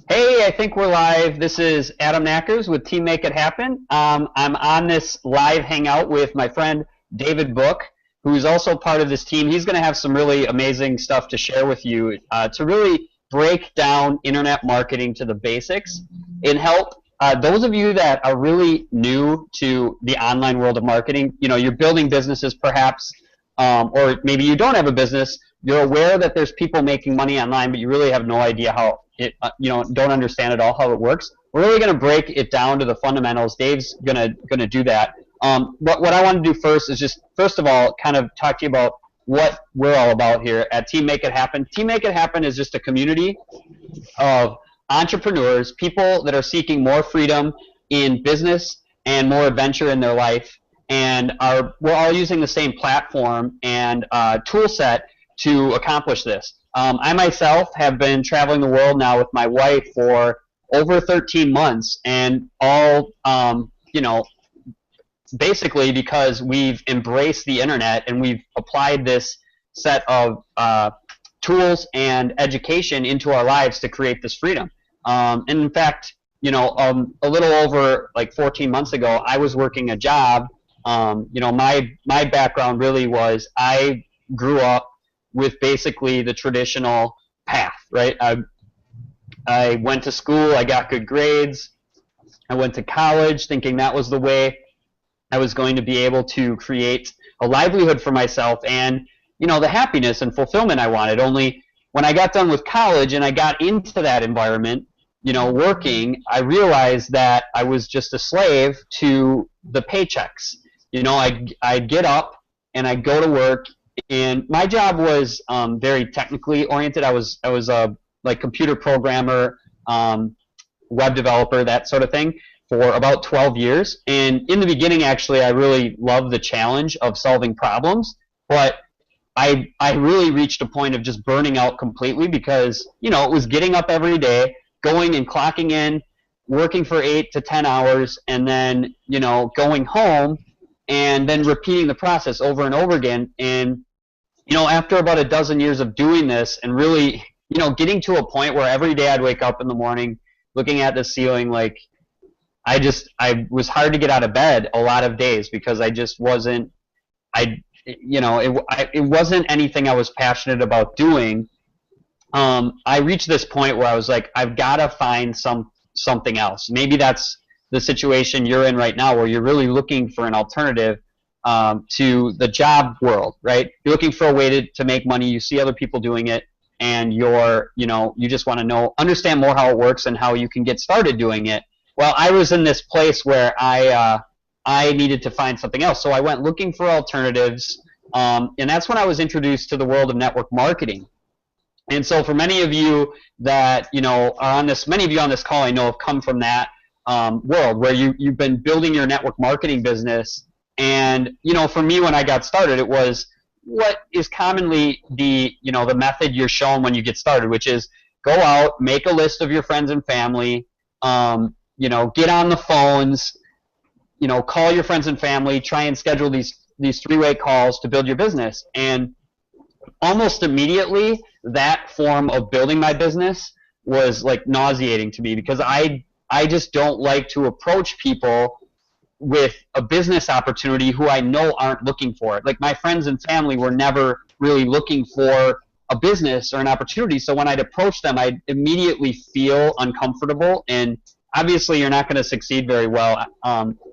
Hey, I think we're live. This is Adam Knackers with Team Make It Happen. I'm on this live hangout with my friend David Book, who's also part of this team. He's going to have some really amazing stuff to share with you to really break down internet marketing to the basics and help those of you that are really new to the online world of marketing. You know, you're building businesses perhaps, or maybe you don't have a business. You're aware that there's people making money online, but you really have no idea how don't understand at all how it works. We're really going to break it down to the fundamentals. Dave's gonna do that. What I want to do first is just first of all kind of talk to you about what we're all about here at Team Make It Happen. Team Make It Happen is just a community of entrepreneurs, people that are seeking more freedom in business and more adventure in their life, and we're all using the same platform and tool set to accomplish this. I myself have been traveling the world now with my wife for over 13 months, and all, basically because we've embraced the internet and we've applied this set of tools and education into our lives to create this freedom. And in fact, a little over like 14 months ago, I was working a job. My background really was I grew up with basically the traditional path, right? I went to school, I got good grades, I went to college thinking that was the way I was going to be able to create a livelihood for myself and, the happiness and fulfillment I wanted. Only when I got done with college and I got into that environment, working, I realized that I was just a slave to the paychecks. I'd get up and I'd go to work. And my job was very technically oriented. I was a like computer programmer, web developer, that sort of thing, for about 12 years. And in the beginning, actually, I really loved the challenge of solving problems. But I really reached a point of just burning out completely because it was getting up every day, going and clocking in, working for 8 to 10 hours, and then going home. And then repeating the process over and over again. And, after about a dozen years of doing this and really, getting to a point where every day I'd wake up in the morning looking at the ceiling, like I was hard to get out of bed a lot of days because I just wasn't, it wasn't anything I was passionate about doing. I reached this point where I was like, I've got to find something else. Maybe that's the situation you're in right now where you're really looking for an alternative to the job world, right? You're looking for a way to make money. You see other people doing it, and you just want to understand more how it works and how you can get started doing it. Well, I was in this place where I needed to find something else, so I went looking for alternatives, and that's when I was introduced to the world of network marketing. And so for many of you that are on this, many of you on this call I know have come from that world where you've been building your network marketing business. And for me, when I got started, it was what is commonly the method you're shown when you get started, which is go out, make a list of your friends and family, get on the phones, call your friends and family, try and schedule these three-way calls to build your business. And almost immediately, that form of building my business was like nauseating to me because I just don't like to approach people with a business opportunity who I know aren't looking for it. Like my friends and family were never really looking for a business or an opportunity. So when I'd approach them, I'd immediately feel uncomfortable. And obviously you're not going to succeed very well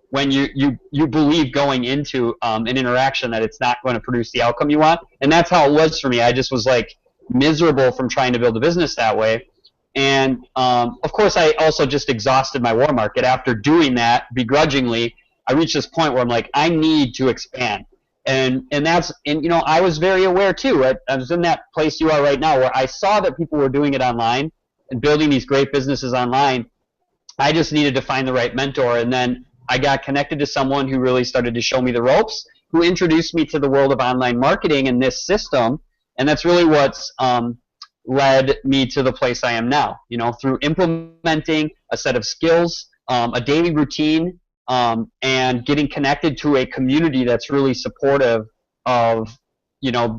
when you believe going into an interaction that it's not going to produce the outcome you want. And that's how it was for me. I just was like miserable from trying to build a business that way. And of course, I also just exhausted my war market. After doing that begrudgingly, I reached this point where I'm like, I need to expand. And I was very aware too. I was in that place you are right now where I saw that people were doing it online and building these great businesses online. I just needed to find the right mentor. And then I got connected to someone who really started to show me the ropes, who introduced me to the world of online marketing and this system. And that's really what's led me to the place I am now, through implementing a set of skills, a daily routine, and getting connected to a community that's really supportive of,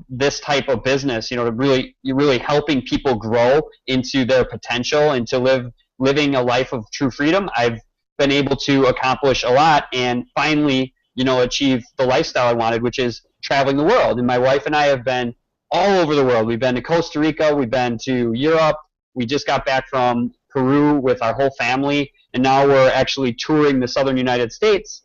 this type of business, to really helping people grow into their potential and to live living a life of true freedom. I've been able to accomplish a lot and finally, achieve the lifestyle I wanted, which is traveling the world. And my wife and I have been all over the world. We've been to Costa Rica, we've been to Europe, we just got back from Peru with our whole family, and now we're actually touring the southern United States.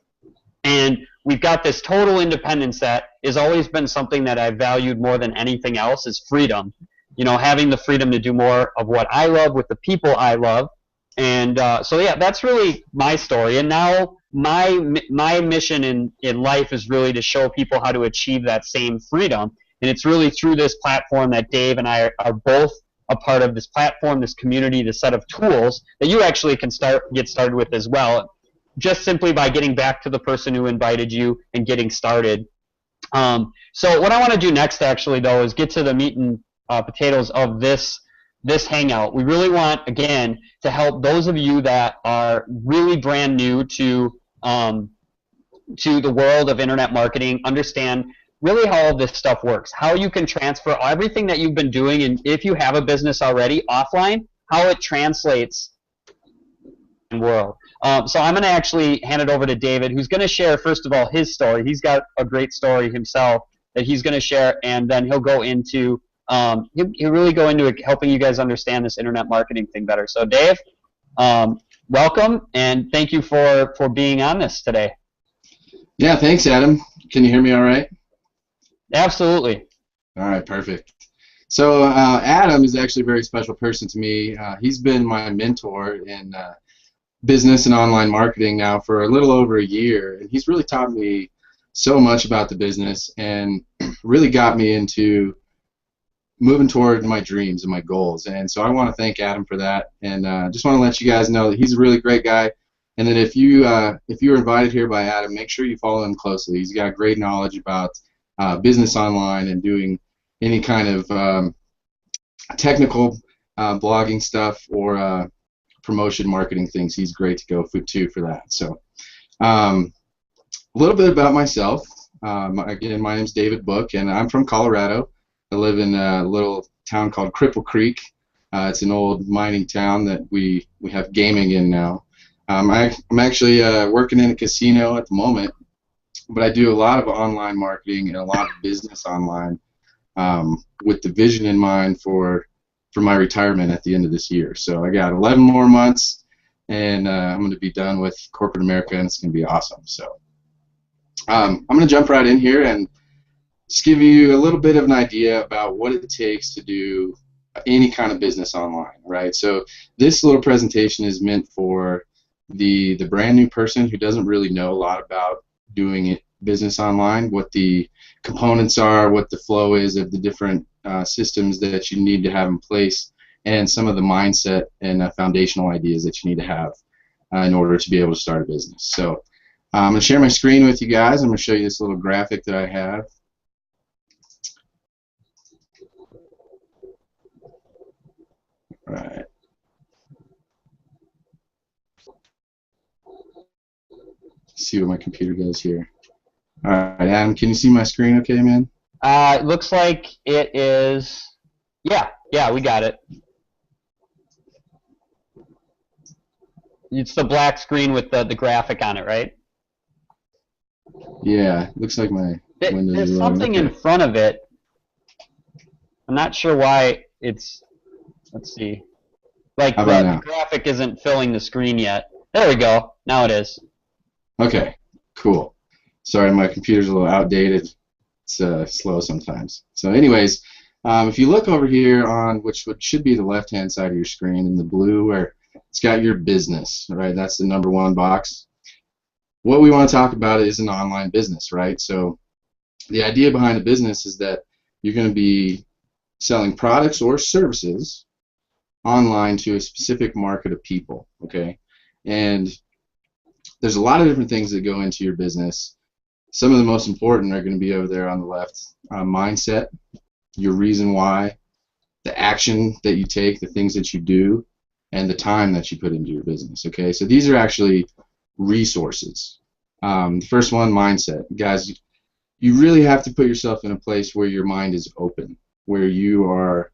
And we've got this total independence that has always been something that I've valued more than anything else, is freedom. Having the freedom to do more of what I love with the people I love. And so yeah, that's really my story. And now my mission in life is really to show people how to achieve that same freedom. And it's really through this platform that Dave and I are both a part of, this platform, this community, this set of tools that you actually can get started with as well, just simply by getting back to the person who invited you and getting started. So what I want to do next, actually, though, is get to the meat and potatoes of this hangout. We really want, again, to help those of you that are really brand new to the world of internet marketing understand really how all this stuff works, how you can transfer everything that you've been doing, and if you have a business already offline, how it translates in the world. So I'm going to actually hand it over to David, who's going to share, first of all, his story. He's got a great story himself that he's going to share, and then he'll go into he'll really go into helping you guys understand this internet marketing thing better. So Dave, welcome, and thank you for being on this today. Yeah, thanks, Adam. Can you hear me all right? Absolutely. All right, perfect. So Adam is actually a very special person to me. He's been my mentor in business and online marketing now for a little over a year, and he's really taught me so much about the business and really got me into moving toward my dreams and my goals. And so I want to thank Adam for that, and just want to let you guys know that he's a really great guy. And then if you were invited here by Adam, make sure you follow him closely. He's got great knowledge about business online and doing any kind of technical blogging stuff or promotion marketing things. He's great to go to for that. So a little bit about myself. Again, my name's David Book, and I'm from Colorado. I live in a little town called Cripple Creek. It's an old mining town that we have gaming in now. I'm actually working in a casino at the moment, but I do a lot of online marketing and a lot of business online with the vision in mind for my retirement at the end of this year. So I got 11 more months, and I'm going to be done with corporate America, and it's going to be awesome. So I'm going to jump right in here and just give you a little bit of an idea about what it takes to do any kind of business online, right? So this little presentation is meant for the brand new person who doesn't really know a lot about doing business online, what the components are, what the flow is of the different systems that you need to have in place, and some of the mindset and foundational ideas that you need to have in order to be able to start a business. So I'm going to share my screen with you guys. I'm going to show you this little graphic that I have. All right. See what my computer does here. All right, Adam, can you see my screen okay, man? It looks like it is, yeah, we got it. It's the black screen with the graphic on it, right? Yeah, looks like my windows are There's something in front of it. I'm not sure why it's, let's see. Like the graphic isn't filling the screen yet. There we go. Now it is. Okay, cool. Sorry, my computer's a little outdated. It's slow sometimes. So anyways, if you look over here on which should be the left-hand side of your screen in the blue where it's got your business, right? That's the #1 box. What we want to talk about is an online business, right? So the idea behind a business is that you're going to be selling products or services online to a specific market of people, okay? And there's a lot of different things that go into your business. Some of the most important are going to be over there on the left. Mindset, your reason why, the action that you take, the things that you do, and the time that you put into your business, okay? So these are actually resources. The first one, mindset. Guys, you really have to put yourself in a place where your mind is open, where you are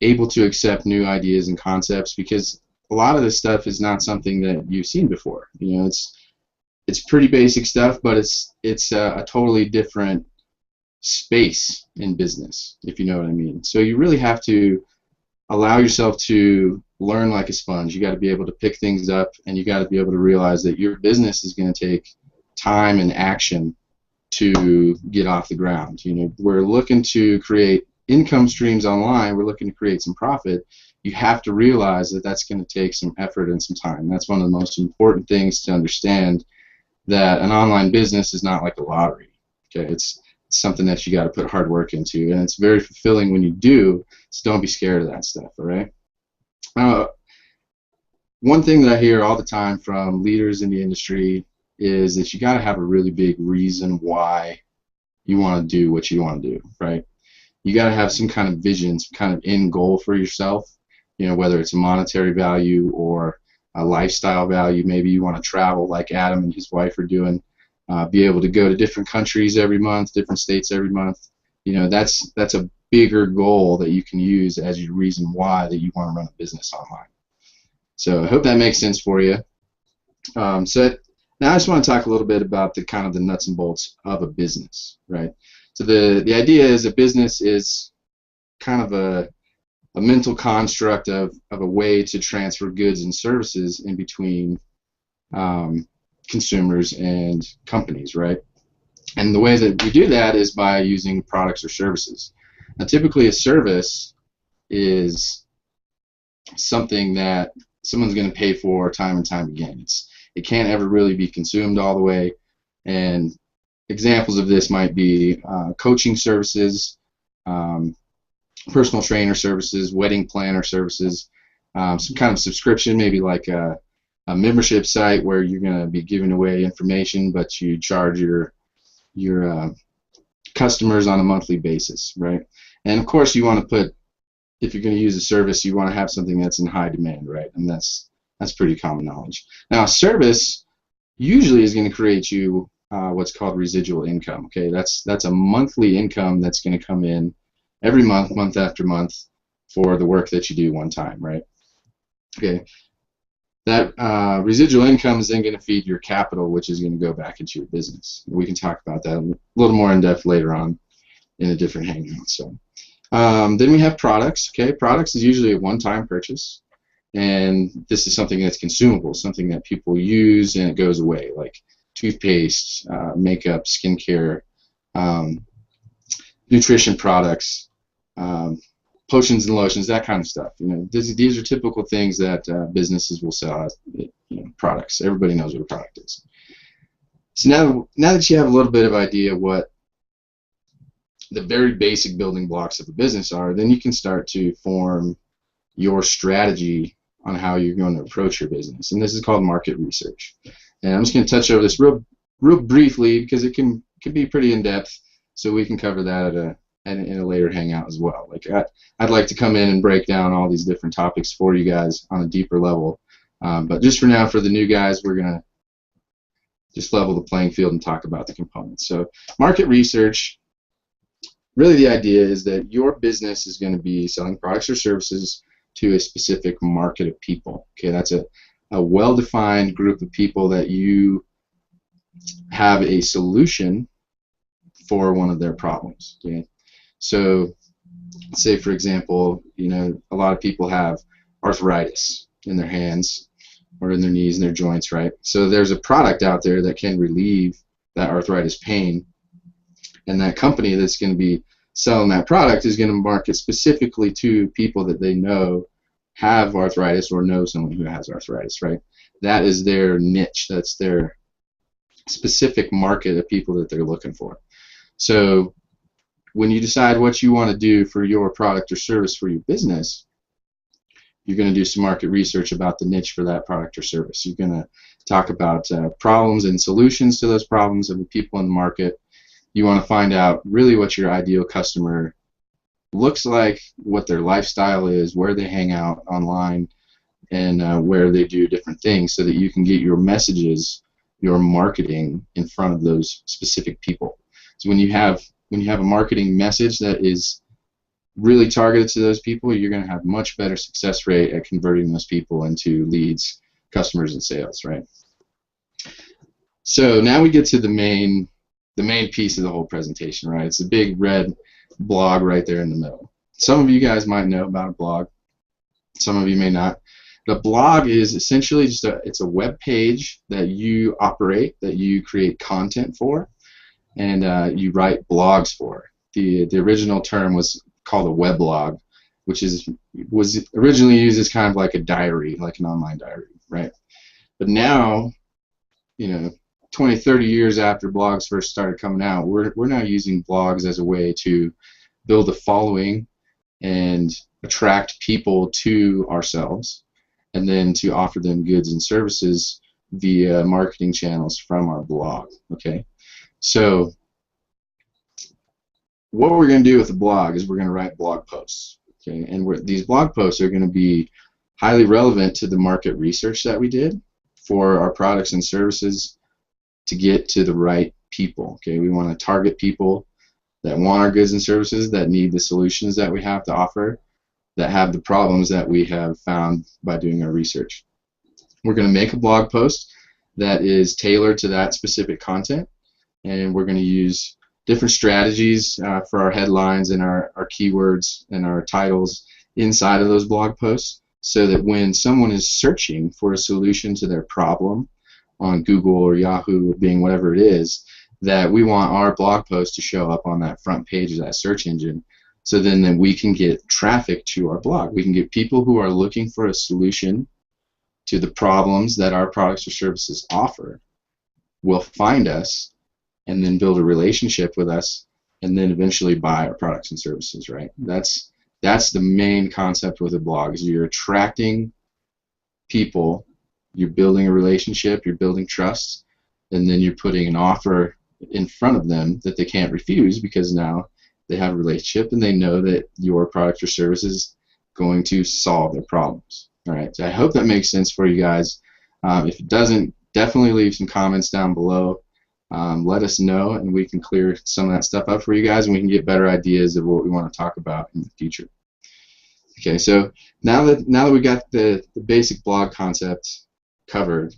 able to accept new ideas and concepts, because a lot of this stuff is not something that you've seen before. You know, it's pretty basic stuff, but it's a totally different space in business, if you know what I mean. So you really have to allow yourself to learn like a sponge. You got to be able to pick things up, and you got to be able to realize that your business is going to take time and action to get off the ground. You know, we're looking to create income streams online. We're looking to create some profit. You have to realize that that's going to take some effort and some time. That's one of the most important things to understand, that an online business is not like a lottery. Okay, it's something that you got to put hard work into, and it's very fulfilling when you do. So don't be scared of that stuff. All right. One thing that I hear all the time from leaders in the industry is that you got to have a really big reason why you want to do what you want to do, right? You got to have some kind of vision, some kind of end goal for yourself, you know, whether it's a monetary value or a lifestyle value. Maybe you want to travel like Adam and his wife are doing, be able to go to different countries every month, different states every month. You know, that's a bigger goal that you can use as your reason why that you want to run a business online. So I hope that makes sense for you. So now I just want to talk a little bit about the kind of the nuts and bolts of a business, right? So the idea is a business is kind of a mental construct of a way to transfer goods and services in between consumers and companies, right? And the way that we do that is by using products or services. Now, typically a service is something that someone's going to pay for time and time again. It can't ever really be consumed all the way, and examples of this might be coaching services, personal trainer services, wedding planner services, some kind of subscription, maybe like a membership site where you're going to be giving away information, but you charge your customers on a monthly basis, right? And of course, you want to put, if you're going to use a service, you want to have something that's in high demand, right? And that's pretty common knowledge. Now, a service usually is going to create you what's called residual income. Okay, that's a monthly income that's going to come in every month, month after month, for the work that you do one time, right? Okay, that residual income is then going to feed your capital, which is going to go back into your business. We can talk about that a little more in depth later on in a different hangout. So then we have products. Okay, products is usually a one-time purchase, and this is something that's consumable, something that people use and it goes away, like toothpaste, makeup, skincare, nutrition products, potions and lotions, that kind of stuff. You know, these are typical things that businesses will sell as, you know, products. Everybody knows what a product is. So now that you have a little bit of idea what the very basic building blocks of a business are, then you can start to form your strategy on how you're going to approach your business. And this is called market research. And I'm just going to touch over this real briefly because it can be pretty in depth. So we can cover that in a later hangout as well. Like I'd like to come in and break down all these different topics for you guys on a deeper level. But just for now, for the new guys, we're going to just level the playing field and talk about the components. So market research, really the idea is that your business is going to be selling products or services to a specific market of people. Okay, that's a well-defined group of people that you have a solution for one of their problems. Okay, so say for example, you know, a lot of people have arthritis in their hands or in their knees and their joints, right? So there's a product out there that can relieve that arthritis pain, and that company that's going to be selling that product is going to market specifically to people that they know have arthritis or know someone who has arthritis, right? That is their niche. That's their specific market of people that they're looking for. So when you decide what you want to do for your product or service for your business, you're going to do some market research about the niche for that product or service. You're going to talk about problems and solutions to those problems of the people in the market. You want to find out really what your ideal customer looks like, what their lifestyle is, where they hang out online, and where they do different things, so that you can get your messages, your marketing in front of those specific people. So when you have a marketing message that is really targeted to those people, you're going to have much better success rate at converting those people into leads, customers, and sales, right? So now we get to the main piece of the whole presentation, right? It's a big red blog right there in the middle. Some of you guys might know about a blog. Some of you may not. The blog is essentially just it's a web page that you operate, that you create content for, and you write blogs for. The original term was called a weblog, which was originally used as kind of like a diary, like an online diary, right? But now, 20, 30 years after blogs first started coming out, we're now using blogs as a way to build a following and attract people to ourselves, and then to offer them goods and services via marketing channels from our blog. Okay, so what we're going to do with the blog is we're going to write blog posts. Okay, and these blog posts are going to be highly relevant to the market research that we did for our products and services to get to the right people. Okay, we want to target people that want our goods and services, that need the solutions that we have to offer, that have the problems that we have found by doing our research. We're going to make a blog post that is tailored to that specific content, and we're going to use different strategies for our headlines and our keywords and our titles inside of those blog posts, so that when someone is searching for a solution to their problem on Google or Yahoo, or Bing, whatever it is, that we want our blog post to show up on that front page of that search engine, so then we can get traffic to our blog. We can get people who are looking for a solution to the problems that our products or services offer, will find us, and then build a relationship with us, and then eventually buy our products and services, right? That's the main concept with a blog, is you're attracting people, you're building a relationship, you're building trust, and then you're putting an offer in front of them that they can't refuse, because now they have a relationship and they know that your product or service is going to solve their problems. All right, so I hope that makes sense for you guys. If it doesn't, definitely leave some comments down below. Let us know, and we can clear some of that stuff up for you guys, and we can get better ideas of what we want to talk about in the future. Okay, so now that we got the basic blog concept covered,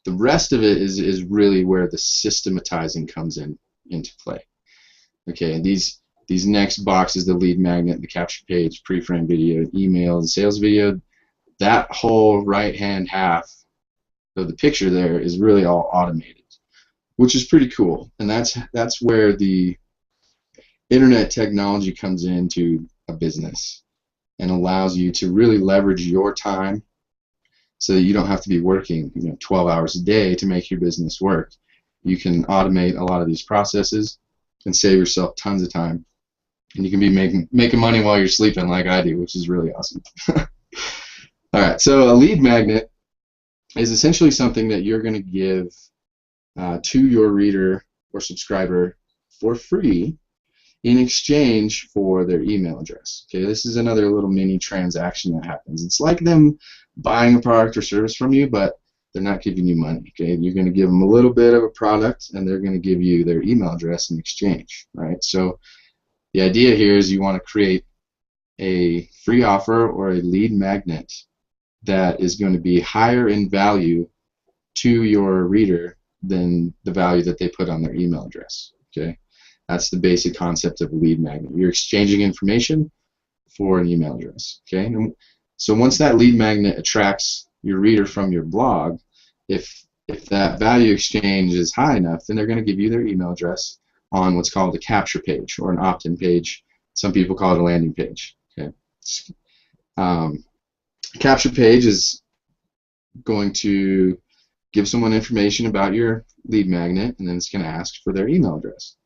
the rest of it is really where the systematizing comes into play. Okay, and these next boxes, the lead magnet, the capture page, pre-frame video, email, and sales video, that whole right-hand half of the picture there is really all automated, which is pretty cool. And that's where the internet technology comes into a business and allows you to really leverage your time, so that you don't have to be working 12 hours a day to make your business work. You can automate a lot of these processes and save yourself tons of time, and you can be making money while you're sleeping, like I do, which is really awesome. All right, so a lead magnet is essentially something that you're going to give to your reader or subscriber for free in exchange for their email address. Okay, this is another little mini transaction that happens. It's like them buying a product or service from you, but they're not giving you money. Okay, you're going to give them a little bit of a product, and they're going to give you their email address in exchange. Right? So the idea here is you want to create a free offer or a lead magnet that is going to be higher in value to your reader than the value that they put on their email address. Okay, that's the basic concept of a lead magnet. You're exchanging information for an email address. Okay, and so once that lead magnet attracts your reader from your blog, if that value exchange is high enough, then they're going to give you their email address on what's called a capture page or an opt-in page. Some people call it a landing page. Okay, capture page is going to give someone information about your lead magnet, and then it's going to ask for their email address.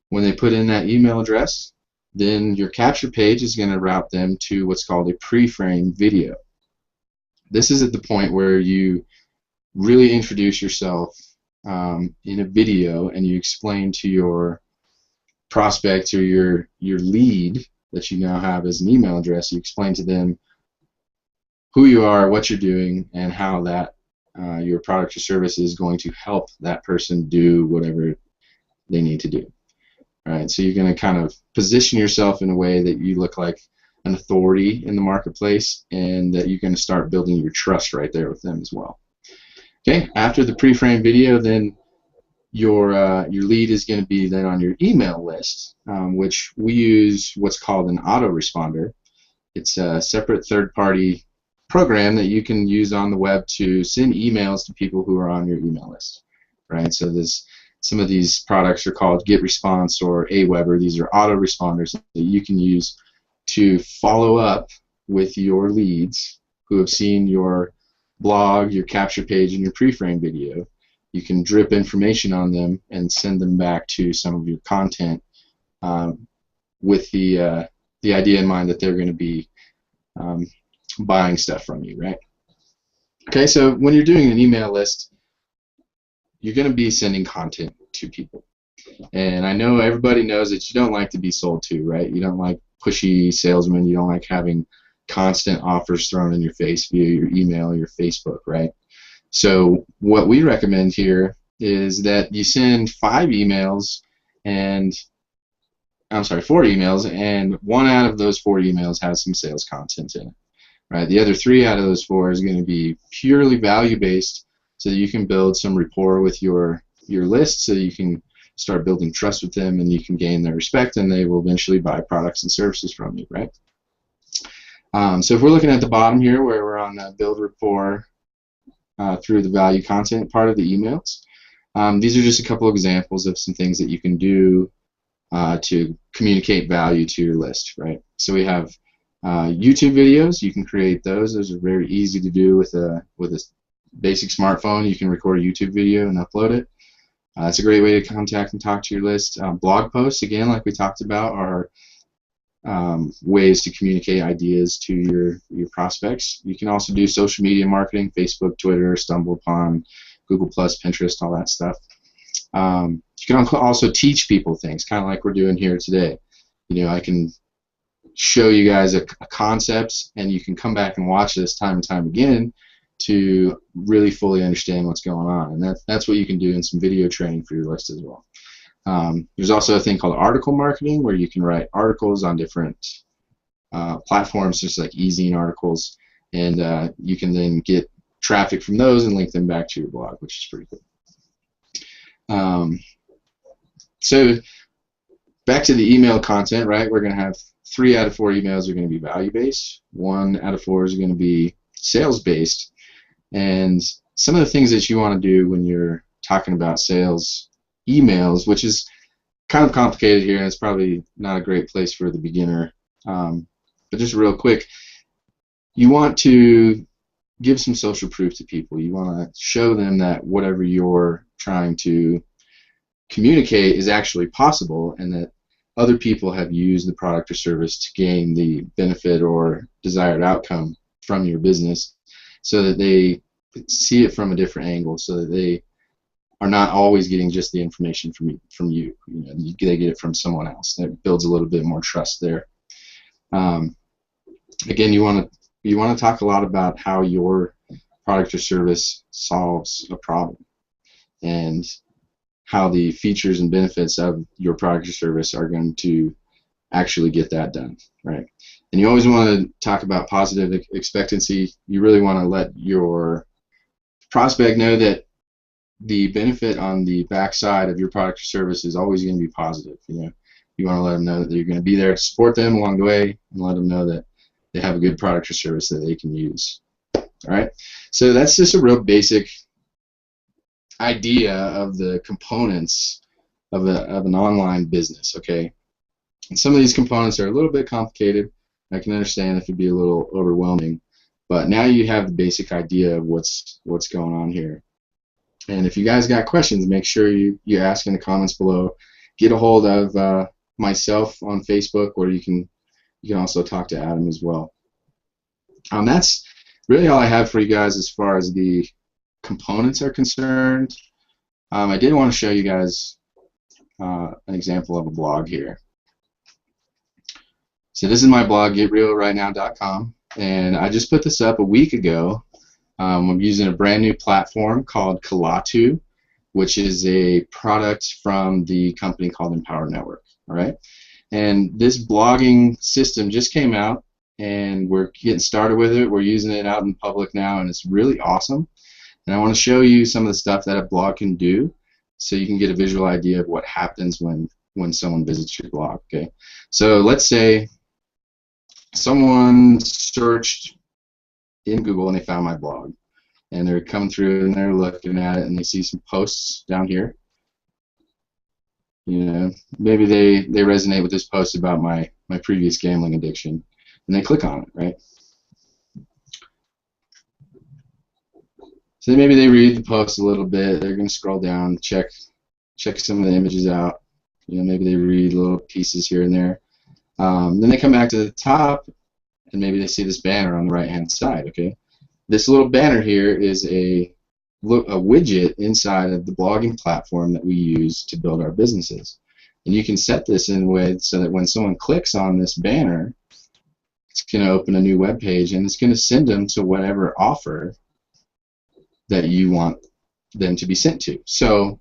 When they put in that email address, then your capture page is going to route them to what's called a pre-frame video. This is at the point where you really introduce yourself in a video, and you explain to your prospect or your lead that you now have as an email address, you explain to them who you are, what you're doing, and how that your product or service is going to help that person do whatever they need to do. right? So you're going to kind of position yourself in a way that you look like an authority in the marketplace, and that you're going to start building your trust right there with them as well. Okay, after the pre-frame video, then your lead is going to be then on your email list, which we use what's called an autoresponder. It's a separate third-party program that you can use on the web to send emails to people who are on your email list, right? So some of these products are called GetResponse or Aweber. These are autoresponders that you can use to follow up with your leads who have seen your blog, your capture page, and your pre-frame video. You can drip information on them and send them back to some of your content with the idea in mind that they're going to be buying stuff from you, right? Okay, so when you're doing an email list, you're going to be sending content to people. And I know everybody knows that you don't like to be sold to, right? You don't like pushy salesmen. You don't like having constant offers thrown in your face via your email or your Facebook, right? So what we recommend here is that you send 4 emails, and one out of those 4 emails has some sales content in it, right? The other 3 out of those 4 is going to be purely value-based, so that you can build some rapport with your list, so that you can start building trust with them, and you can gain their respect, and they will eventually buy products and services from you, right? So if we're looking at the bottom here, where we're on build rapport through the value content part of the emails, these are just a couple of examples of some things that you can do to communicate value to your list, right? So we have YouTube videos. You can create those. Those are very easy to do with a basic smartphone. You can record a YouTube video and upload it. It's a great way to contact and talk to your list. Blog posts, again, like we talked about, are ways to communicate ideas to your prospects. You can also do social media marketing: Facebook, Twitter, StumbleUpon, Google+, Pinterest, all that stuff. You can also teach people things, kind of like we're doing here today. You know, I can show you guys a concept, and you can come back and watch this time and time again to really fully understand what's going on. And that's what you can do in some video training for your list as well. There's also a thing called article marketing, where you can write articles on different platforms, just like e-zine articles, and you can then get traffic from those and link them back to your blog, which is pretty cool. So back to the email content, right? We're going to have 3 out of 4 emails are going to be value-based. 1 out of 4 is going to be sales-based. And some of the things that you want to do when you're talking about sales emails, which is kind of complicated here, and it's probably not a great place for the beginner, but just real quick, you want to give some social proof to people. You want to show them that whatever you're trying to communicate is actually possible, and that other people have used the product or service to gain the benefit or desired outcome from your business, so that they see it from a different angle, so that they are not always getting just the information from you. You know, they get it from someone else. That builds a little bit more trust there. Again, you want to talk a lot about how your product or service solves a problem, and how the features and benefits of your product or service are going to actually get that done, right? And you always want to talk about positive expectancy. You really want to let your prospect know that the benefit on the backside of your product or service is always going to be positive. You know, you want to let them know that you're going to be there to support them along the way, and let them know that they have a good product or service that they can use. All right, so that's just a real basic idea of the components of an online business. Okay, and some of these components are a little bit complicated. I can understand if it'd be a little overwhelming, but now you have the basic idea of what's going on here. And if you guys got questions, make sure you ask in the comments below. Get a hold of myself on Facebook, or you can also talk to Adam as well. That's really all I have for you guys as far as the components are concerned. I did want to show you guys an example of a blog here. So this is my blog, getrealrightnow.com, and I just put this up a week ago. I'm using a brand new platform called Kalatu, which is a product from the company called Empower Network. All right, and this blogging system just came out, and we're getting started with it. We're using it out in public now, and it's really awesome. And I want to show you some of the stuff that a blog can do, so you can get a visual idea of what happens when someone visits your blog. Okay, so let's say someone searched in Google and they found my blog, and they're coming through and they're looking at it and they see some posts down here. You know, maybe they resonate with this post about my previous gambling addiction, and they click on it, right? So maybe they read the post a little bit. They're going to scroll down, check some of the images out. You know, maybe they read little pieces here and there. Then they come back to the top, and maybe they see this banner on the right-hand side. Okay, this little banner here is a widget inside of the blogging platform that we use to build our businesses. And you can set this in a way so that when someone clicks on this banner, it's going to open a new web page, and it's going to send them to whatever offer that you want them to be sent to. So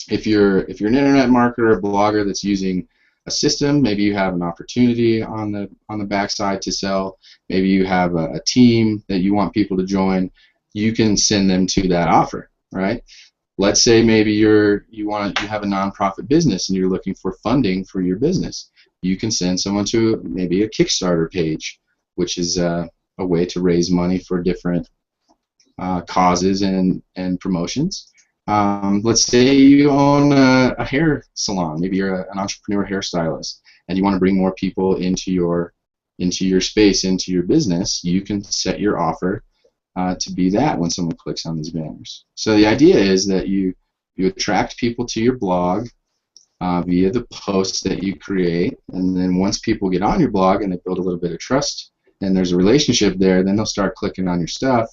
if you're an internet marketer or blogger that's using a system, maybe you have an opportunity on the backside to sell, maybe you have a team that you want people to join, you can send them to that offer, right? Let's say maybe you have a nonprofit business and you're looking for funding for your business. You can send someone to maybe a Kickstarter page, which is a way to raise money for different causes and promotions. Let's say you own a hair salon. Maybe you're an entrepreneur hairstylist, and you want to bring more people into your space, into your business. You can set your offer to be that when someone clicks on these banners. So the idea is that you attract people to your blog via the posts that you create, and then once people get on your blog and they build a little bit of trust and there's a relationship there, then they'll start clicking on your stuff,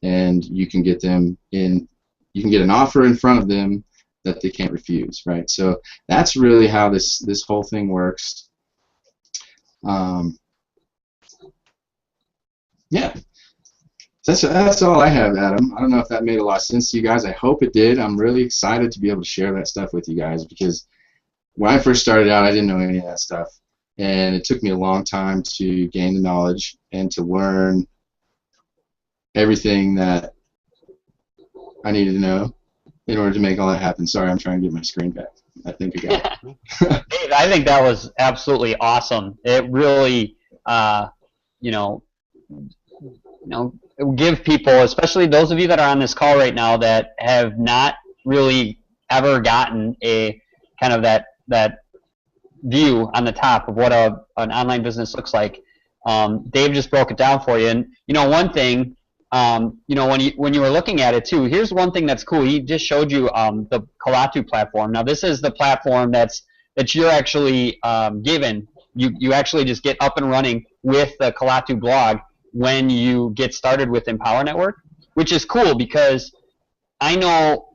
and you can get them in. You can get an offer in front of them that they can't refuse, right? So that's really how this whole thing works. Yeah, that's all I have, Adam. I don't know if that made a lot of sense to you guys. I hope it did. I'm really excited to be able to share that stuff with you guys, because when I first started out, I didn't know any of that stuff, and it took me a long time to gain the knowledge and to learn everything that I needed to know in order to make all that happen. Sorry, I'm trying to get my screen back. I think I got it. Dave, I think that was absolutely awesome. It really, give people, especially those of you that are on this call right now that have not really ever gotten a kind of that view on the top of what an online business looks like. Dave just broke it down for you. And one thing, when you were looking at it too, here's one thing that's cool. He just showed you the Kalatu platform. Now this is the platform that you're actually given. You actually just get up and running with the Kalatu blog when you get started with Empower Network, which is cool because I know,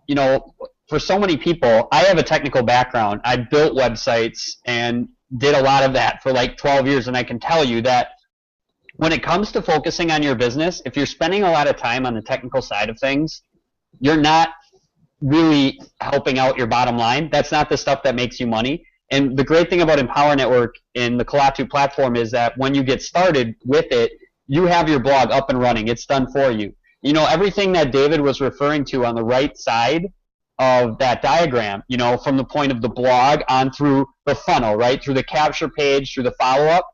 for so many people, I have a technical background. I built websites and did a lot of that for like 12 years, and I can tell you that when it comes to focusing on your business, if you're spending a lot of time on the technical side of things, you're not really helping out your bottom line. That's not the stuff that makes you money. And the great thing about Empower Network in the Kalatu platform is that when you get started with it, you have your blog up and running. It's done for you. Everything that David was referring to on the right side of that diagram, from the point of the blog on through the funnel, right, through the capture page, through the follow-up.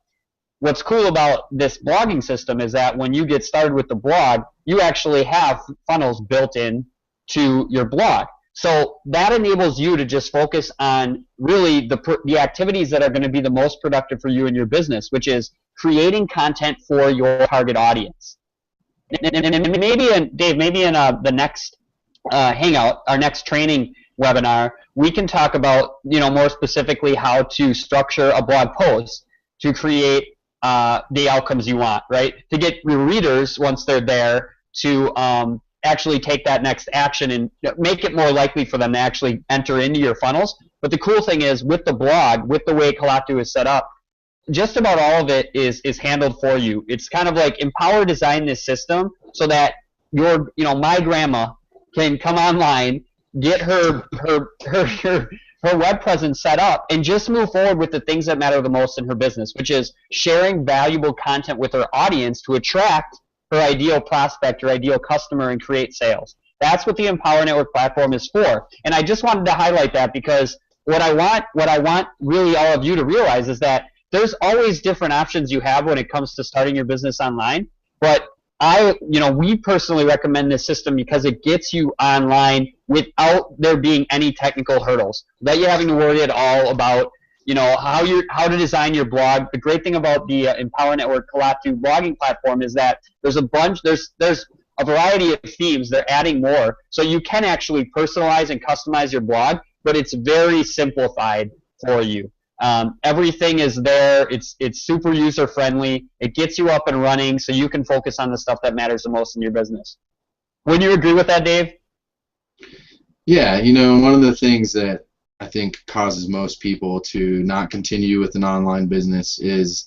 What's cool about this blogging system is that when you get started with the blog, you actually have funnels built in to your blog. So that enables you to just focus on really the activities that are going to be the most productive for you in your business, which is creating content for your target audience. And maybe, Dave, in the next Hangout, our next training webinar, we can talk about, more specifically how to structure a blog post to create the outcomes you want, right? To get your readers, once they're there, to actually take that next action and make it more likely for them to actually enter into your funnels. But the cool thing is, with the blog, with the way Kalatu is set up, just about all of it is handled for you. It's kind of like Empower designed this system so that my grandma can come online, get her her web presence set up, and just move forward with the things that matter the most in her business, which is sharing valuable content with her audience to attract her ideal prospect, her ideal customer, and create sales. That's what the Empower Network platform is for. And I just wanted to highlight that, because what I want really all of you to realize is that there's always different options you have when it comes to starting your business online. But we personally recommend this system because it gets you online without there being any technical hurdles, without you having to worry at all about, how to design your blog. The great thing about the Empower Network Kalatu blogging platform is that there's a variety of themes. They're adding more, so you can actually personalize and customize your blog, but it's very simplified for you. Everything is there. It's super user friendly. It gets you up and running so you can focus on the stuff that matters the most in your business. Would you agree with that, Dave? Yeah, one of the things that I think causes most people to not continue with an online business is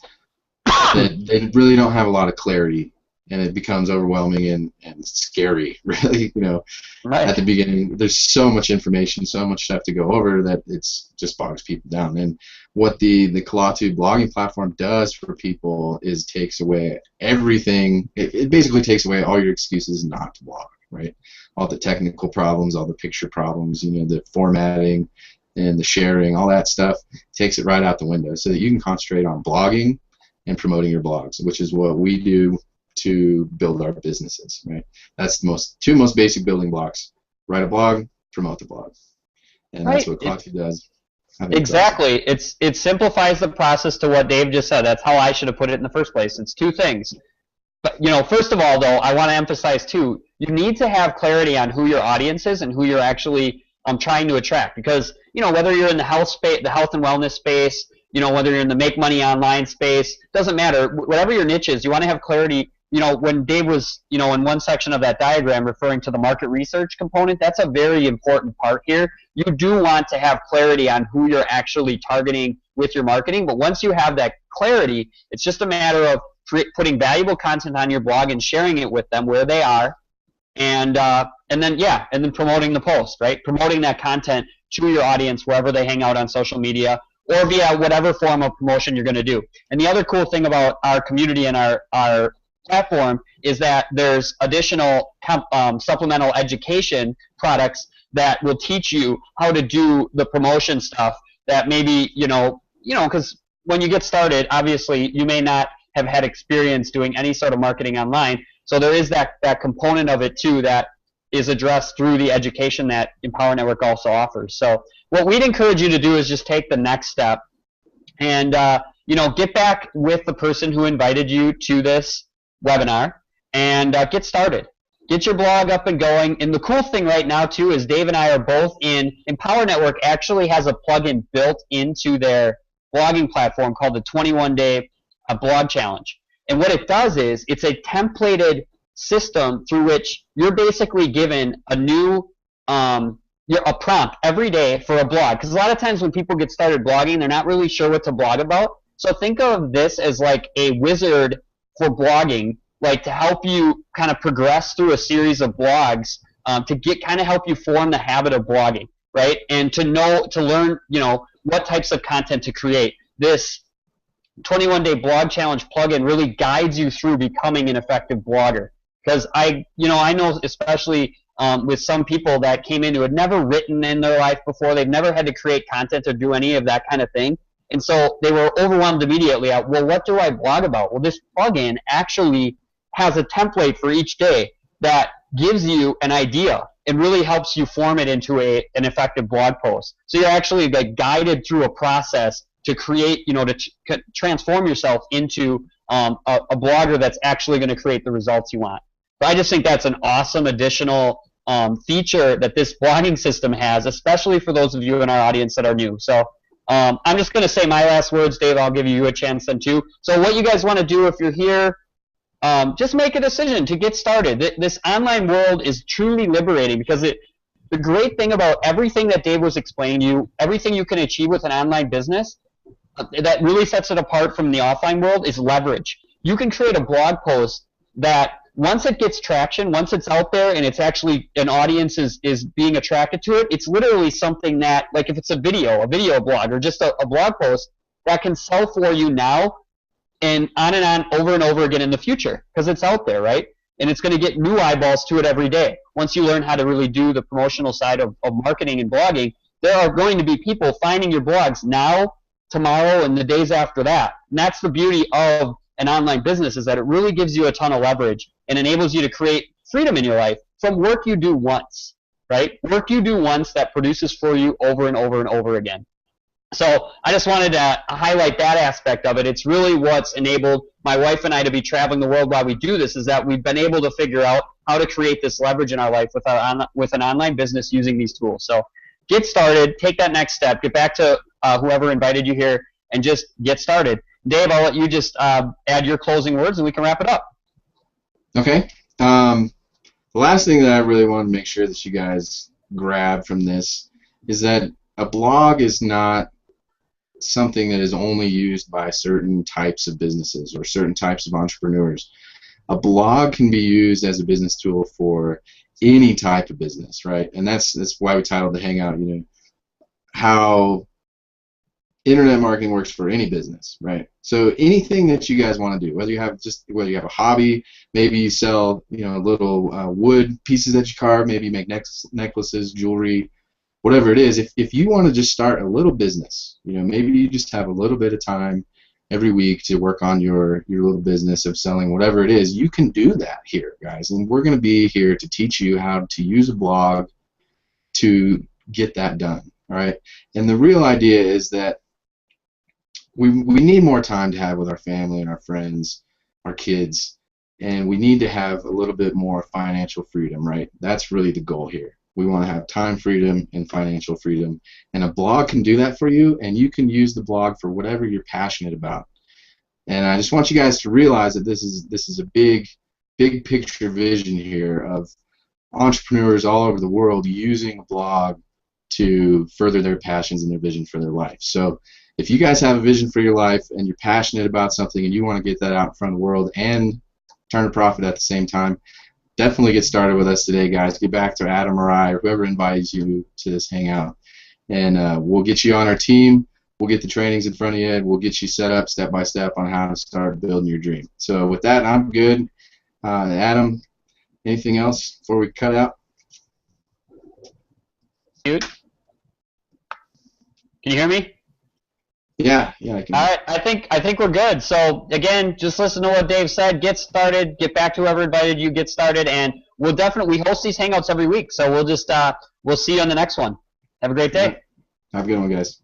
that they really don't have a lot of clarity, and it becomes overwhelming and scary, really. Right. At the beginning, there's so much information, so much stuff to go over that it's just bogs people down. And what the Kalatu blogging platform does for people is takes away everything. It basically takes away all your excuses not to blog, right? All the technical problems, all the picture problems, the formatting and the sharing, all that stuff takes it right out the window, so that you can concentrate on blogging and promoting your blogs, which is what we do to build our businesses, right? That's the two most basic building blocks: write a blog, promote the blog, and that's what Kalatu does. Exactly. It simplifies the process to what Dave just said. That's how I should have put it in the first place. It's two things. But first of all, though, I want to emphasize too, you need to have clarity on who your audience is and who you're actually trying to attract, because whether you're in the health space, the health and wellness space, whether you're in the make money online space, doesn't matter. Whatever your niche is, you want to have clarity. When Dave was, in one section of that diagram referring to the market research component, that's a very important part here. You do want to have clarity on who you're actually targeting with your marketing, but once you have that clarity, it's just a matter of putting valuable content on your blog and sharing it with them where they are, and then promoting the post, right? Promoting that content to your audience wherever they hang out on social media, or via whatever form of promotion you're going to do. And the other cool thing about our community and our platform is that there's additional supplemental education products that will teach you how to do the promotion stuff that maybe, because when you get started, obviously you may not have had experience doing any sort of marketing online. So there is that component of it too that is addressed through the education that Empower Network also offers. So what we'd encourage you to do is just take the next step and get back with the person who invited you to this webinar and get started. Get your blog up and going. And the cool thing right now too is Dave and I are both in. Empower Network actually has a plugin built into their blogging platform called the 21-day blog challenge. And what it does is it's a templated system through which you're basically given a new a prompt every day for a blog. Because a lot of times when people get started blogging, they're not really sure what to blog about. So think of this as like a wizard for blogging, like to help you kind of progress through a series of blogs to help you form the habit of blogging, right? And to learn, what types of content to create. This 21-day blog challenge plugin really guides you through becoming an effective blogger. Because I know especially with some people that came in who had never written in their life before, they've never had to create content or do any of that kind of thing. And so they were overwhelmed immediately at, well, what do I blog about? Well, this plugin actually has a template for each day that gives you an idea and really helps you form it into an effective blog post. So you're actually guided through a process to create, to transform yourself into a blogger that's actually going to create the results you want. So I just think that's an awesome additional feature that this blogging system has, especially for those of you in our audience that are new. So I'm just going to say my last words, Dave. I'll give you a chance then too. So what you guys want to do if you're here, just make a decision to get started. This online world is truly liberating because the great thing about everything that Dave was explaining to you, everything you can achieve with an online business, that really sets it apart from the offline world is leverage. You can create a blog post that once it gets traction, once it's out there and it's actually an audience is being attracted to it, it's literally something that, like if it's a video blog, or just a blog post that can sell for you now and on over and over again in the future, because it's out there, right? And it's going to get new eyeballs to it every day. Once you learn how to really do the promotional side of marketing and blogging, there are going to be people finding your blogs now, tomorrow, and the days after that. And that's the beauty of an online business, is that it really gives you a ton of leverage and enables you to create freedom in your life from work you do once, right? Work you do once that produces for you over and over and over again. So I just wanted to highlight that aspect of it. It's really what's enabled my wife and I to be traveling the world while we do this, is that we've been able to figure out how to create this leverage in our life with an online business using these tools. So get started, take that next step, get back to whoever invited you here, and just get started. Dave, I'll let you just add your closing words and we can wrap it up. Okay. The last thing that I really want to make sure that you guys grab from this is that a blog is not something that is only used by certain types of businesses or certain types of entrepreneurs. A blog can be used as a business tool for any type of business, right? And that's why we titled the Hangout, you know, how internet marketing works for any business, right? So anything that you guys want to do, whether you have a hobby, maybe you sell, you know, little wood pieces that you carve, maybe you make necklaces, jewelry, whatever it is. If you want to just start a little business, you know, maybe you just have a little bit of time every week to work on your little business of selling whatever it is, you can do that here, guys. And we're going to be here to teach you how to use a blog to get that done, all right? And the real idea is that we need more time to have with our family and our friends, our kids, and we need to have a little bit more financial freedom, right? That's really the goal here. We want to have time freedom and financial freedom, and a blog can do that for you, and you can use the blog for whatever you're passionate about. And I just want you guys to realize that this is a big picture vision here of entrepreneurs all over the world using a blog to further their passions and their vision for their life. So if you guys have a vision for your life and you're passionate about something and you want to get that out in front of the world and turn a profit at the same time, definitely get started with us today, guys. Get back to Adam or I or whoever invites you to this hangout, and we'll get you on our team. We'll get the trainings in front of you, and we'll get you set up step by step on how to start building your dream. So with that, I'm good. Adam, anything else before we cut out? Dude, can you hear me? Yeah, I can. All right, I think we're good. So again, just listen to what Dave said. Get started. Get back to whoever invited you. Get started, and we host these hangouts every week. So we'll just we'll see you on the next one. Have a great day. Have a good one, guys.